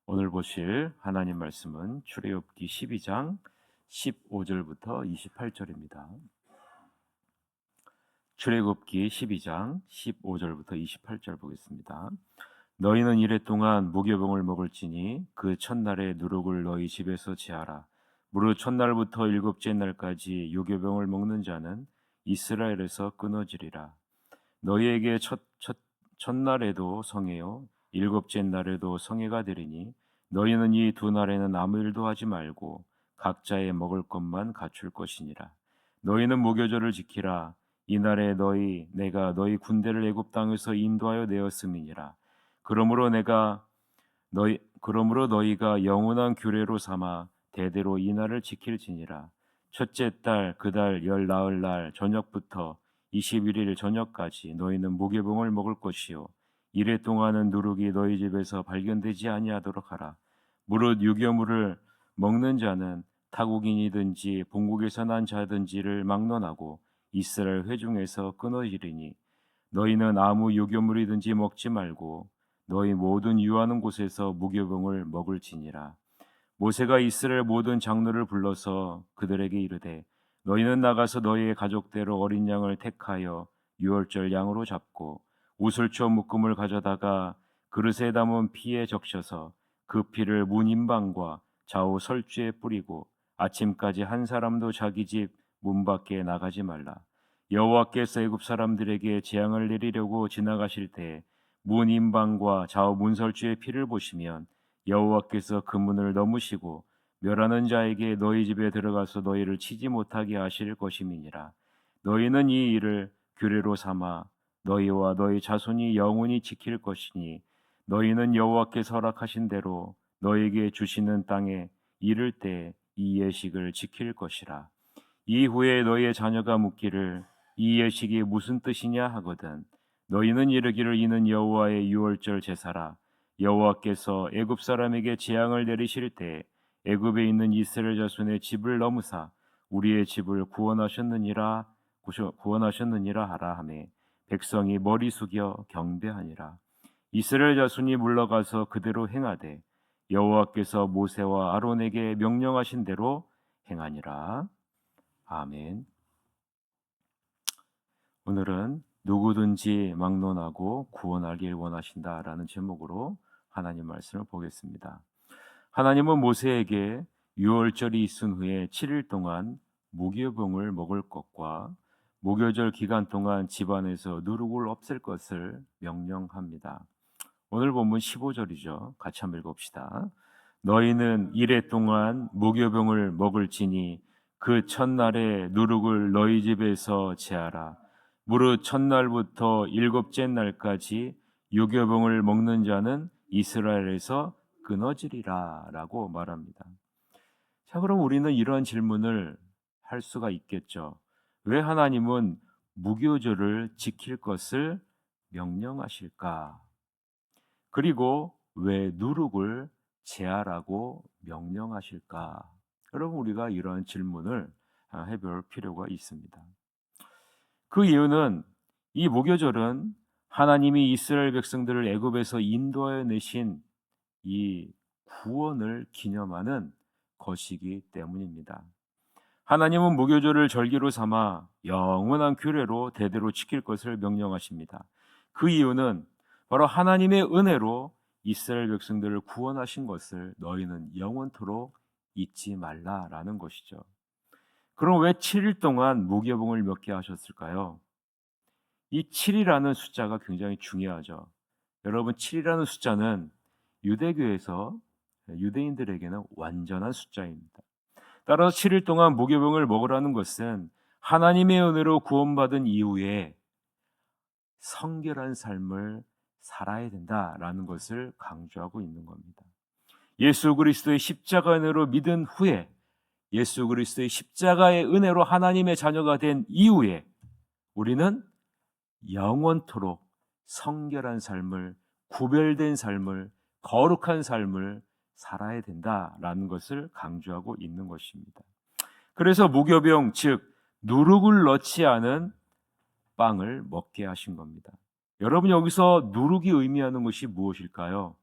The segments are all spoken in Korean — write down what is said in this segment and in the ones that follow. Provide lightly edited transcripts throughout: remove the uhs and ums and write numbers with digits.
오늘 보실 하나님 말씀은 출애굽기 12장 15절부터 28절입니다. 출애굽기 12장 15절부터 28절 보겠습니다. 너희는 이레 동안 무교병을 먹을지니 그 첫날에 누룩을 너희 집에서 제하라. 무릇 첫날부터 일곱째 날까지 유교병을 먹는 자는 이스라엘에서 끊어지리라. 너희에게 첫날에도 성회요 일곱째 날에도 성회가 되리니 너희는 이 두 날에는 아무 일도 하지 말고 각자의 먹을 것만 갖출 것이니라. 너희는 무교절을 지키라. 이날에 내가 너희 군대를 애굽 땅에서 인도하여 내었음이니라. 그러므로 너희가 영원한 규례로 삼아 대대로 이 날을 지킬지니라. 첫째 달 그 달 열 나흘 날 저녁부터 21일 저녁까지 너희는 무교병을 먹을 것이요 이래 동안은 누룩이 너희 집에서 발견되지 아니하도록 하라. 무릇 유교물을 먹는 자는 타국인이든지 본국에서 난 자든지를 막론하고 이스라엘 회중에서 끊어지리니 너희는 아무 유교물이든지 먹지 말고 너희 모든 유하는 곳에서 무교병을 먹을지니라. 모세가 이스라엘 모든 장로를 불러서 그들에게 이르되 너희는 나가서 너희의 가족대로 어린 양을 택하여 유월절 양으로 잡고 우슬초 묶음을 가져다가 그릇에 담은 피에 적셔서 그 피를 문 인방과 좌우 설주에 뿌리고 아침까지 한 사람도 자기 집 문 밖에 나가지 말라. 여호와께서 애굽 사람들에게 재앙을 내리려고 지나가실 때 문 인방과 좌우 문설주의 피를 보시면 여호와께서 그 문을 넘으시고 멸하는 자에게 너희 집에 들어가서 너희를 치지 못하게 하실 것임이니라. 너희는 이 일을 규례로 삼아 너희와 너희 자손이 영원히 지킬 것이니 너희는 여호와께서 허락하신 대로 너희에게 주시는 땅에 이를 때 이 예식을 지킬 것이라. 이후에 너희의 자녀가 묻기를 이 예식이 무슨 뜻이냐 하거든 너희는 이르기를 이는 여호와의 유월절 제사라. 여호와께서 애굽 사람에게 재앙을 내리실 때 애굽에 있는 이스라엘 자손의 집을 넘으사 우리의 집을 구원하셨느니라 하라 하매 백성이 머리 숙여 경배하니라. 이스라엘 자손이 물러가서 그대로 행하되 여호와께서 모세와 아론에게 명령하신 대로 행하니라. 아멘. 오늘은 누구든지 막론하고 구원하길 원하신다라는 제목으로 하나님 말씀을 보겠습니다. 하나님은 모세에게 유월절이 있은 후에 7일 동안 무교병을 먹을 것과 무교절 기간 동안 집안에서 누룩을 없앨 것을 명령합니다. 오늘 본문 15절이죠. 같이 한번 읽읍시다. 너희는 이레 동안 무교병을 먹을지니 그 첫날에 누룩을 너희 집에서 제하라. 무릇 첫날부터 일곱째 날까지 유교병을 먹는 자는 이스라엘에서 끊어지리라 라고 말합니다. 자, 그럼 우리는 이러한 질문을 할 수가 있겠죠. 왜 하나님은 무교절을 지킬 것을 명령하실까? 그리고 왜 누룩을 제하라고 명령하실까? 여러분, 우리가 이러한 질문을 해볼 필요가 있습니다. 그 이유는 이 무교절은 하나님이 이스라엘 백성들을 애굽에서 인도하여 내신 이 구원을 기념하는 것이기 때문입니다. 하나님은 무교절을 절기로 삼아 영원한 규례로 대대로 지킬 것을 명령하십니다. 그 이유는 바로 하나님의 은혜로 이스라엘 백성들을 구원하신 것을 너희는 영원토록 잊지 말라라는 것이죠. 그럼 왜 7일 동안 무교병을 먹게 하셨을까요? 이 7이라는 숫자가 굉장히 중요하죠. 여러분, 7이라는 숫자는 유대교에서 유대인들에게는 완전한 숫자입니다. 따라서 7일 동안 무교병을 먹으라는 것은 하나님의 은혜로 구원받은 이후에 성결한 삶을 살아야 된다라는 것을 강조하고 있는 겁니다. 예수 그리스도의 십자가 은혜로 믿은 후에 예수 그리스도의 십자가의 은혜로 하나님의 자녀가 된 이후에 우리는 영원토록 성결한 삶을, 구별된 삶을, 거룩한 삶을 살아야 된다라는 것을 강조하고 있는 것입니다. 그래서 무교병, 즉 누룩을 넣지 않은 빵을 먹게 하신 겁니다. 여러분, 여기서 누룩이 의미하는 것이 무엇일까요?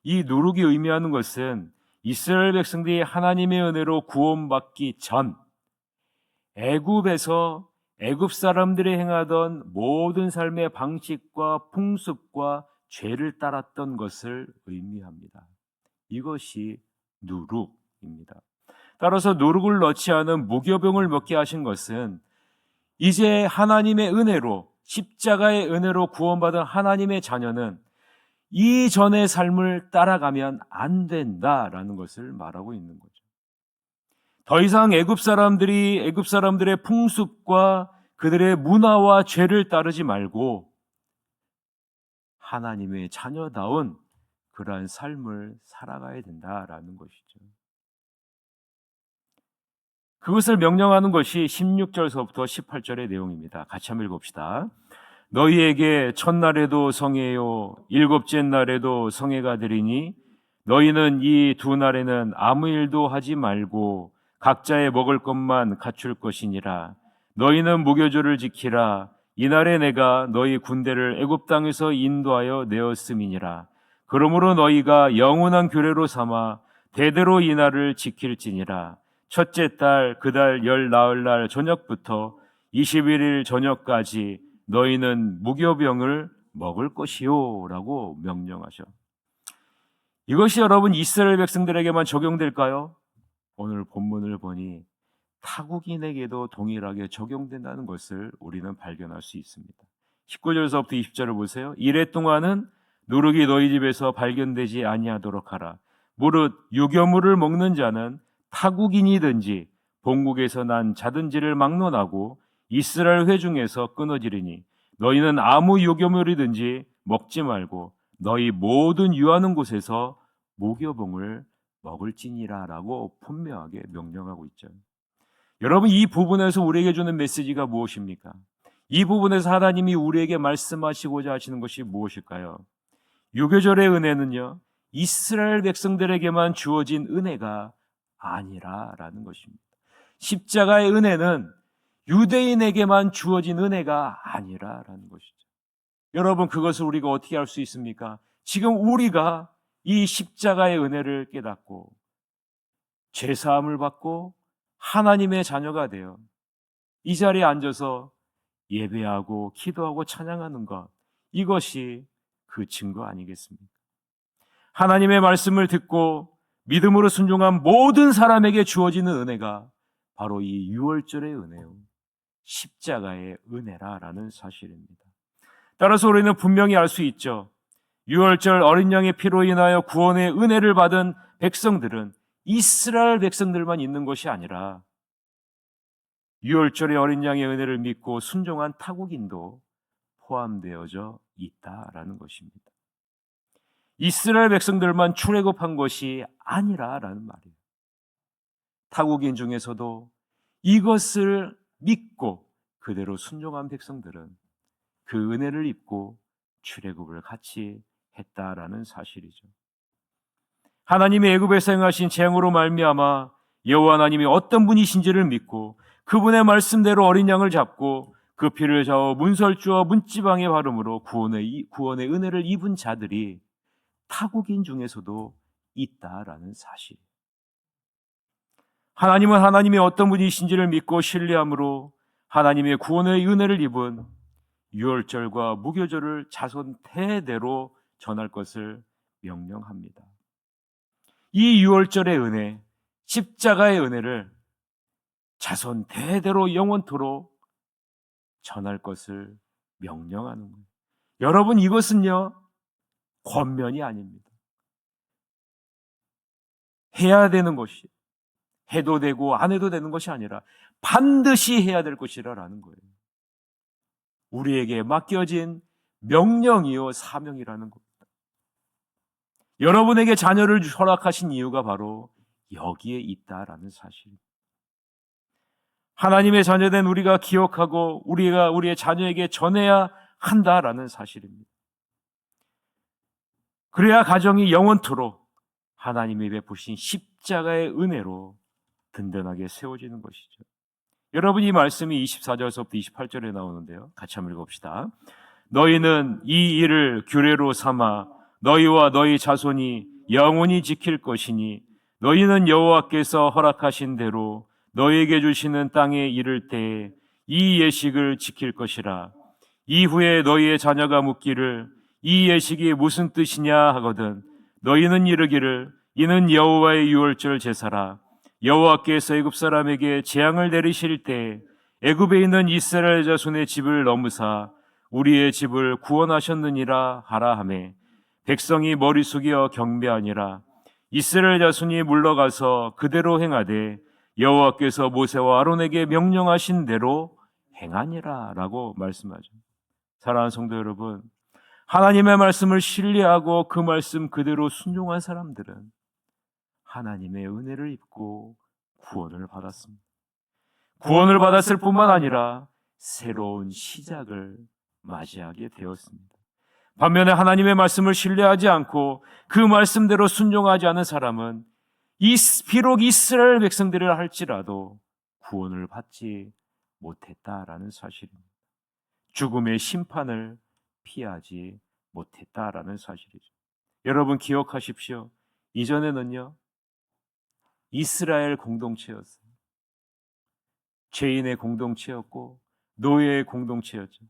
이 누룩이 의미하는 것은 이스라엘 백성들이 하나님의 은혜로 구원받기 전 애굽에서 애굽 사람들이 행하던 모든 삶의 방식과 풍습과 죄를 따랐던 것을 의미합니다. 이것이 누룩입니다. 따라서 누룩을 넣지 않은 무교병을 먹게 하신 것은 이제 하나님의 은혜로, 십자가의 은혜로 구원받은 하나님의 자녀는 이전의 삶을 따라가면 안 된다라는 것을 말하고 있는 거죠. 더 이상 애굽 사람들의 풍습과 그들의 문화와 죄를 따르지 말고 하나님의 자녀다운 그러한 삶을 살아가야 된다라는 것이죠. 그것을 명령하는 것이 16절서부터 18절의 내용입니다. 같이 한번 읽읍시다. 너희에게 첫날에도 성회요 일곱째 날에도 성회가 되리니 너희는 이 두 날에는 아무 일도 하지 말고 각자의 먹을 것만 갖출 것이니라. 너희는 무교절을 지키라. 이날에 내가 너희 군대를 애굽 땅에서 인도하여 내었음이니라. 그러므로 너희가 영원한 규례로 삼아 대대로 이 날을 지킬지니라. 첫째 달 그 달 열 나흘날 저녁부터 21일 저녁까지 너희는 무교병을 먹을 것이요 라고 명령하셔. 이것이 여러분 이스라엘 백성들에게만 적용될까요? 오늘 본문을 보니 타국인에게도 동일하게 적용된다는 것을 우리는 발견할 수 있습니다. 19절에서부터 20절을 보세요. 이래 동안은 누룩이 너희 집에서 발견되지 아니하도록 하라. 무릇 유교물을 먹는 자는 타국인이든지 본국에서 난 자든지를 막론하고 이스라엘 회중에서 끊어지리니 너희는 아무 유교물이든지 먹지 말고 너희 모든 유하는 곳에서 무교봉을 먹을지니라 라고 분명하게 명령하고 있죠. 여러분, 이 부분에서 우리에게 주는 메시지가 무엇입니까? 이 부분에서 하나님이 우리에게 말씀하시고자 하시는 것이 무엇일까요? 유교절의 은혜는요, 이스라엘 백성들에게만 주어진 은혜가 아니라라는 것입니다. 십자가의 은혜는 유대인에게만 주어진 은혜가 아니라라는 것이죠. 여러분, 그것을 우리가 어떻게 알 수 있습니까? 지금 우리가 이 십자가의 은혜를 깨닫고 죄사함을 받고 하나님의 자녀가 되어 이 자리에 앉아서 예배하고 기도하고 찬양하는 것, 이것이 그 증거 아니겠습니까? 하나님의 말씀을 듣고 믿음으로 순종한 모든 사람에게 주어지는 은혜가 바로 이 유월절의 은혜요, 십자가의 은혜라라는 사실입니다. 따라서 우리는 분명히 알 수 있죠. 유월절 어린 양의 피로 인하여 구원의 은혜를 받은 백성들은 이스라엘 백성들만 있는 것이 아니라 유월절의 어린 양의 은혜를 믿고 순종한 타국인도 포함되어져 있다라는 것입니다. 이스라엘 백성들만 출애굽한 것이 아니라라는 말이에요. 타국인 중에서도 이것을 믿고 그대로 순종한 백성들은 그 은혜를 입고 출애굽을 같이 했다라는 사실이죠. 하나님이 애굽에서 행하신 재앙으로 말미암아 여호와 하나님이 어떤 분이신지를 믿고 그분의 말씀대로 어린 양을 잡고 그 피를 저어 문설주와 문지방에 바름으로 구원의 은혜를 입은 자들이 타국인 중에서도 있다라는 사실. 하나님은 하나님이 어떤 분이신지를 믿고 신뢰함으로 하나님의 구원의 은혜를 입은 유월절과 무교절을 자손 대대로 전할 것을 명령합니다. 이 유월절의 은혜, 십자가의 은혜를 자손 대대로 영원토록 전할 것을 명령하는 거예요. 여러분, 이것은요, 권면이 아닙니다. 해야 되는 것이, 해도 되고 안 해도 되는 것이 아니라 반드시 해야 될 것이라는 거예요. 우리에게 맡겨진 명령이요 사명이라는 겁니다. 여러분에게 자녀를 허락하신 이유가 바로 여기에 있다라는 사실입니다. 하나님의 자녀된 우리가 기억하고 우리가 우리의 자녀에게 전해야 한다라는 사실입니다. 그래야 가정이 영원토록 하나님이 베푸신 십자가의 은혜로 든든하게 세워지는 것이죠. 여러분, 이 말씀이 24절에서부터 28절에 나오는데요. 같이 한번 읽어봅시다. 너희는 이 일을 규례로 삼아 너희와 너희 자손이 영원히 지킬 것이니 너희는 여호와께서 허락하신 대로 너희에게 주시는 땅에 이를 때에 이 예식을 지킬 것이라. 이후에 너희의 자녀가 묻기를 이 예식이 무슨 뜻이냐 하거든 너희는 이르기를 이는 여호와의 유월절 제사라. 여호와께서 애굽 사람에게 재앙을 내리실 때 애굽에 있는 이스라엘 자손의 집을 넘으사 우리의 집을 구원하셨느니라 하라 하매 백성이 머리 숙여 경배하니라. 이스라엘 자손이 물러가서 그대로 행하되 여호와께서 모세와 아론에게 명령하신 대로 행하니라 라고 말씀하죠. 사랑하는 성도 여러분, 하나님의 말씀을 신뢰하고 그 말씀 그대로 순종한 사람들은 하나님의 은혜를 입고 구원을 받았습니다. 구원을 받았을 뿐만 아니라 새로운 시작을 맞이하게 되었습니다. 반면에 하나님의 말씀을 신뢰하지 않고 그 말씀대로 순종하지 않은 사람은 비록 이스라엘 백성들이라 할지라도 구원을 받지 못했다라는 사실입니다. 죽음의 심판을 피하지 못했다라는 사실이죠. 여러분 기억하십시오. 이전에는요, 이스라엘 공동체였어요. 죄인의 공동체였고 노예의 공동체였죠.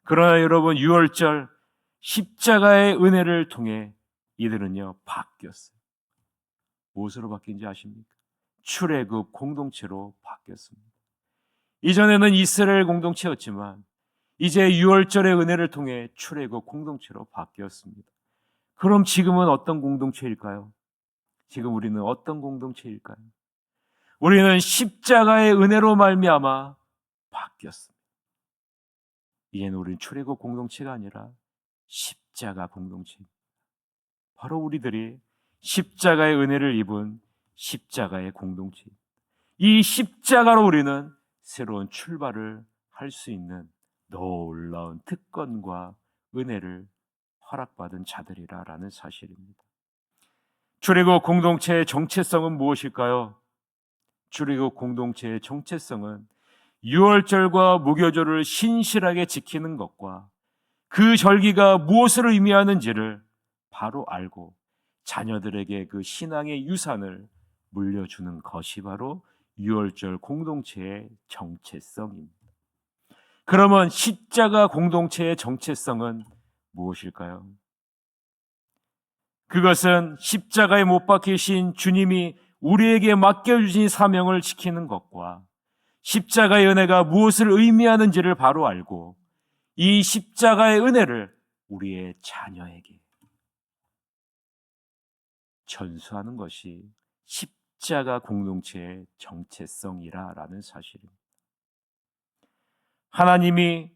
그러나 여러분 유월절 십자가의 은혜를 통해 이들은요 바뀌었어요. 무엇으로 바뀐지 아십니까? 출애굽 공동체로 바뀌었습니다. 이전에는 이스라엘 공동체였지만 이제 유월절의 은혜를 통해 출애굽 공동체로 바뀌었습니다. 그럼 지금은 어떤 공동체일까요? 지금 우리는 어떤 공동체일까요? 우리는 십자가의 은혜로 말미암아 바뀌었습니다. 이제는 우리는 출애굽 공동체가 아니라 십자가 공동체입니다. 바로 우리들이 십자가의 은혜를 입은 십자가의 공동체입니다. 이 십자가로 우리는 새로운 출발을 할 수 있는 놀라운 특권과 은혜를 허락받은 자들이라는 사실입니다. 출애굽 공동체의 정체성은 무엇일까요? 출애굽 공동체의 정체성은 유월절과 무교절을 신실하게 지키는 것과 그 절기가 무엇을 의미하는지를 바로 알고 자녀들에게 그 신앙의 유산을 물려주는 것이 바로 유월절 공동체의 정체성입니다. 그러면 십자가 공동체의 정체성은 무엇일까요? 그것은 십자가에 못 박히신 주님이 우리에게 맡겨주신 사명을 지키는 것과 십자가의 은혜가 무엇을 의미하는지를 바로 알고 이 십자가의 은혜를 우리의 자녀에게 전수하는 것이 십자가 공동체의 정체성이라는 사실입니다. 하나님이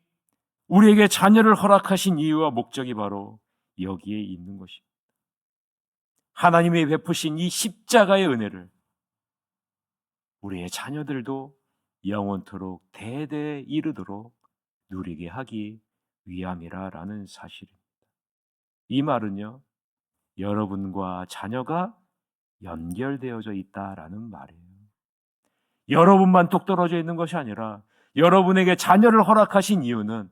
우리에게 자녀를 허락하신 이유와 목적이 바로 여기에 있는 것입니다. 하나님이 베푸신 이 십자가의 은혜를 우리의 자녀들도 영원토록 대대에 이르도록 누리게 하기 위함이라는 사실입니다. 이 말은요, 여러분과 자녀가 연결되어져 있다라는 말이에요. 여러분만 똑 떨어져 있는 것이 아니라 여러분에게 자녀를 허락하신 이유는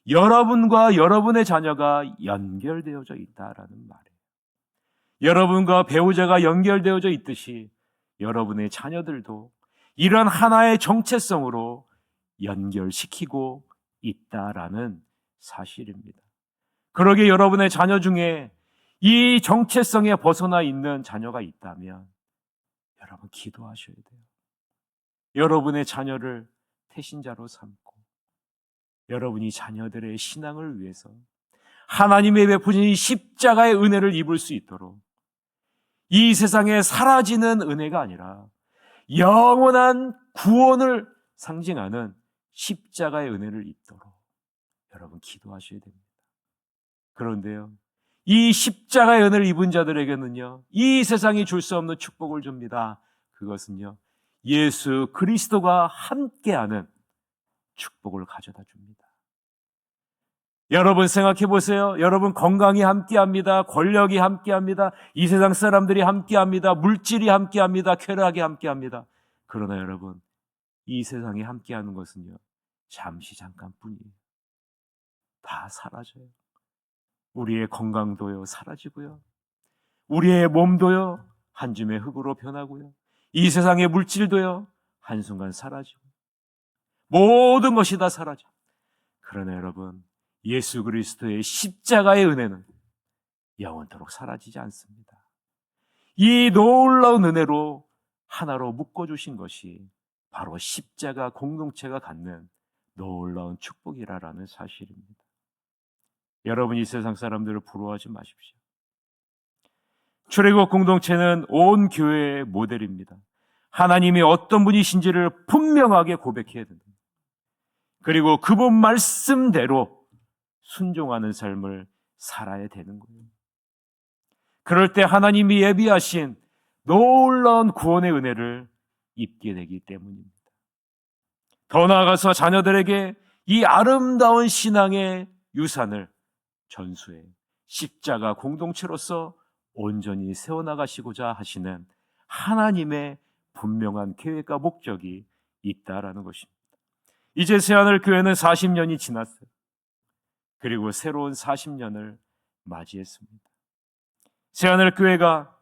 여러분과 여러분의 자녀가 연결되어져 있다라는 말이에요. 여러분과 배우자가 연결되어져 있듯이 여러분의 자녀들도 이런 하나의 정체성으로 연결시키고 있다라는 사실입니다. 그러기에 여러분의 자녀 중에 이 정체성에 벗어나 있는 자녀가 있다면 여러분 기도하셔야 돼요. 여러분의 자녀를 태신자로 삼고 여러분이 자녀들의 신앙을 위해서 하나님의 베푸신 이 십자가의 은혜를 입을 수 있도록 이 세상에 사라지는 은혜가 아니라 영원한 구원을 상징하는 십자가의 은혜를 입도록 여러분 기도하셔야 됩니다. 그런데요, 이 십자가의 은혜를 입은 자들에게는요, 이 세상이 줄 수 없는 축복을 줍니다. 그것은요, 예수 그리스도가 함께하는 축복을 가져다 줍니다. 여러분 생각해 보세요. 여러분 건강이 함께합니다. 권력이 함께합니다. 이 세상 사람들이 함께합니다. 물질이 함께합니다. 쾌락이 함께합니다. 그러나 여러분, 이 세상이 함께하는 것은요, 잠시 잠깐뿐이에요. 다 사라져요. 우리의 건강도요 사라지고요. 우리의 몸도요 한 줌의 흙으로 변하고요, 이 세상의 물질도요 한순간 사라지고, 모든 것이 다 사라져. 그러나 여러분, 예수 그리스도의 십자가의 은혜는 영원토록 사라지지 않습니다. 이 놀라운 은혜로 하나로 묶어주신 것이 바로 십자가 공동체가 갖는 놀라운 축복이라는 사실입니다. 여러분, 이 세상 사람들을 부러워하지 마십시오. 출애굽 공동체는 온 교회의 모델입니다. 하나님이 어떤 분이신지를 분명하게 고백해야 된다. 그리고 그분 말씀대로 순종하는 삶을 살아야 되는 거예요. 그럴 때 하나님이 예비하신 놀라운 구원의 은혜를 입게 되기 때문입니다. 더 나아가서 자녀들에게 이 아름다운 신앙의 유산을 전수해 십자가 공동체로서 온전히 세워나가시고자 하시는 하나님의 분명한 계획과 목적이 있다라는 것입니다. 이제 새하늘 교회는 40년이 지났어요. 그리고 새로운 40년을 맞이했습니다. 새하늘 교회가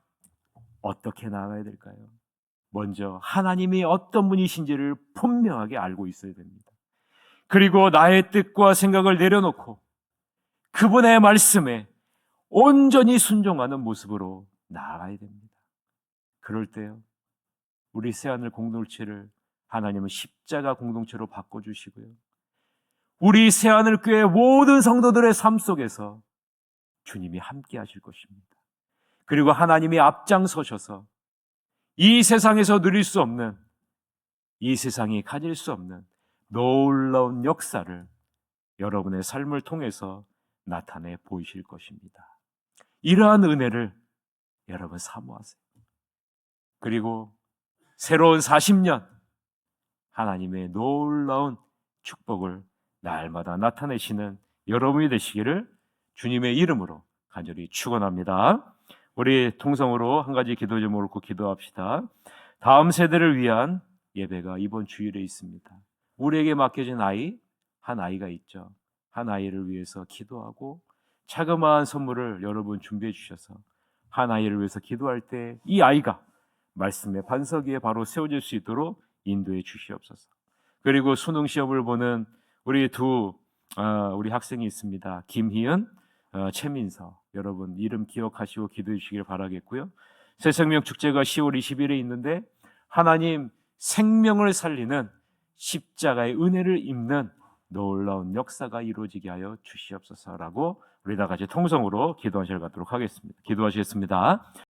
어떻게 나아가야 될까요? 먼저 하나님이 어떤 분이신지를 분명하게 알고 있어야 됩니다. 그리고 나의 뜻과 생각을 내려놓고 그분의 말씀에 온전히 순종하는 모습으로 나아가야 됩니다. 그럴 때요, 우리 새하늘 공동체를 하나님은 십자가 공동체로 바꿔주시고요, 우리 새하늘 교회 모든 성도들의 삶 속에서 주님이 함께 하실 것입니다. 그리고 하나님이 앞장서셔서 이 세상에서 누릴 수 없는, 이 세상이 가질 수 없는 놀라운 역사를 여러분의 삶을 통해서 나타내 보이실 것입니다. 이러한 은혜를 여러분 사모하세요. 그리고 새로운 40년 하나님의 놀라운 축복을 날마다 나타내시는 여러분이 되시기를 주님의 이름으로 간절히 축원합니다. 우리 통성으로 한 가지 기도 제목을 놓고 기도합시다. 다음 세대를 위한 예배가 이번 주일에 있습니다. 우리에게 맡겨진 아이, 한 아이가 있죠. 한 아이를 위해서 기도하고 자그마한 선물을 여러분 준비해 주셔서 한 아이를 위해서 기도할 때 이 아이가 말씀의 반석 위에 바로 세워질 수 있도록 인도해 주시옵소서. 그리고 수능 시험을 보는 우리 우리 학생이 있습니다. 김희은, 최민서, 여러분 이름 기억하시고 기도해 주시길 바라겠고요. 새생명 축제가 10월 20일에 있는데 하나님 생명을 살리는 십자가의 은혜를 입는 놀라운 역사가 이루어지게 하여 주시옵소서라고 우리 다 같이 통성으로 기도하실 갖도록 하겠습니다. 기도하시겠습니다.